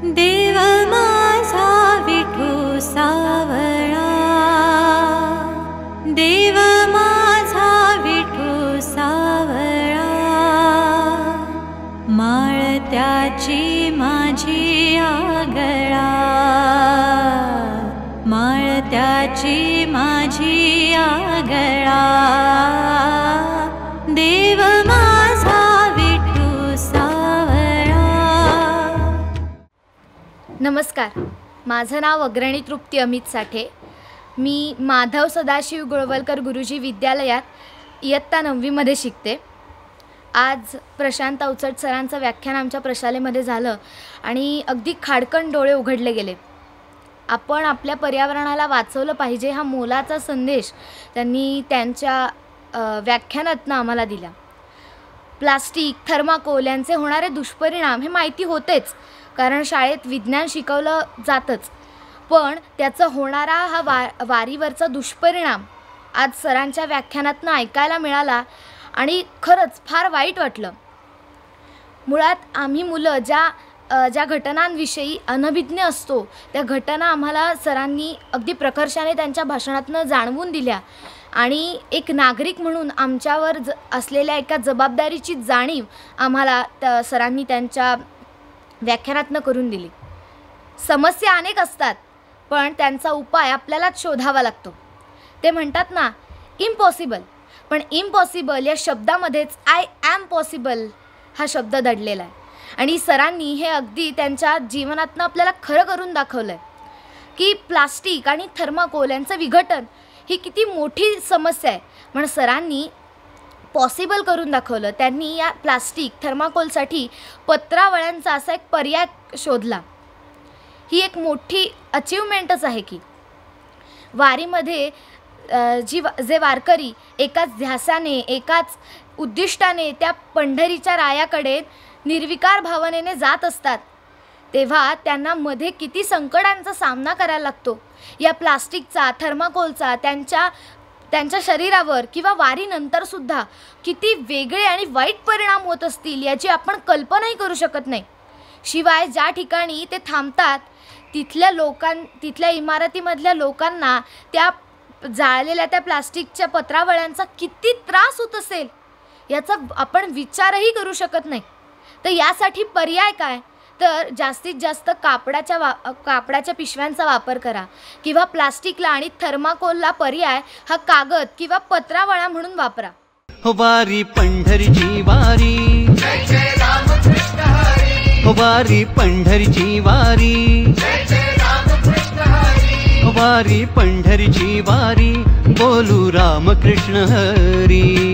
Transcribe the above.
देव माझा विठू सावळा, देव माझा विठू सावळा, माळ त्याची माझी आगळा, माळ त्याची माझी आगळा, देव माझा विठू सावळा। नमस्कार, माझं नाव अग्रणी तृप्ती अमित साठे। मी माधव सदाशिव गोळवलकर गुरुजी विद्यालयात इयत्ता 9वी मध्ये शिकते। आज प्रशांत अवचट सरांचं व्याख्यान आमच्या प्रशालेमध्ये झालं आणि अगदी खाडकन डोळे उघडले गेले। आपण आपल्या पर्यावरणाला वाचवलं पाहिजे हा मोलाचा संदेश त्यांनी त्यांच्या व्याख्यानातून आम्हाला दिला। प्लास्टिक, थर्माकोल यांचे होणारे दुष्परिणाम हे माहिती होतेच, कारण शाळेत विज्ञान शिकवलं जातंच, पण त्याचा होणारा हा वारीवरचा दुष्परिणाम आज सरांच्या व्याख्यानातून ऐकायला मिळाला आणि खरंच फार वाईट वाटलं। मुळात आम्ही मुलं ज्या घटनांविषयी अनभिज्ञ असतो त्या घटना आम्हाला सरांनी अगदी प्रकर्षाने त्यांच्या भाषणातून जाणवून दिल्या आणि एक नागरिक म्हणून आमच्यावर असलेल्या एका जबाबदारीची जाणीव आम्हाला सरांनी त्यांच्या व्याख्यानातून करून दिली। समस्या अनेक असतात, पण त्यांचा उपाय आपल्यालाच शोधावा लागतो। ते म्हणतात ना, इम्पॉसिबल, पण इम्पॉसिबल या शब्दामध्येच आय ॲम पॉसिबल हा शब्द दडलेला आहे आणि सरांनी हे अगदी त्यांच्या जीवनातनं आपल्याला खरं करून दाखवलं आहे की प्लास्टिक आणि थर्माकोल यांचं विघटन ही किती मोठी समस्या आहे, पण सरांनी पॉसिबल करून दाखवलं। त्यांनी या प्लास्टिक थर्माकोलसाठी पत्रावळ्यांचा असा एक पर्याय शोधला। ही एक मोठी अचीवमेंटच आहे की वारीमध्ये जे वारकरी एकाच ध्यासाने, एकाच उद्दिष्टाने त्या पंढरीच्या रायाकडे निर्विकार भावनेने जात असतात, तेव्हा त्यांना मध्ये किती संकटांचा सामना करायला लागतो। या प्लास्टिकचा, थर्माकोलचा त्यांच्या शरीरावर किंवा वारीनंतरसुद्धा किती वेगळे आणि वाईट परिणाम होत असतील याची आपण कल्पनाही करू शकत नाही। शिवाय ज्या ठिकाणी ते थांबतात तिथल्या इमारतीमधल्या लोकांना त्या जाळलेल्या त्या प्लास्टिकच्या पत्रावळ्यांचा किती त्रास होत असेल याचा आपण विचारही करू शकत नाही। तर यासाठी पर्याय काय, तर जास्तीत जास्त कापडाच्या पिशव्यांचा वापर करा किंवा प्लास्टिकला आणि थर्माकोलला पर्याय हा कागद किंवा पत्रावळा म्हणून वापरा। वारी पंढरीची वारी, जय जय रामकृष्ण हरी, वारी पंढरीची वारी, जय जय रामकृष्ण हरी, वारी पंढरीची वारी, बोलू रामकृष्ण हरी।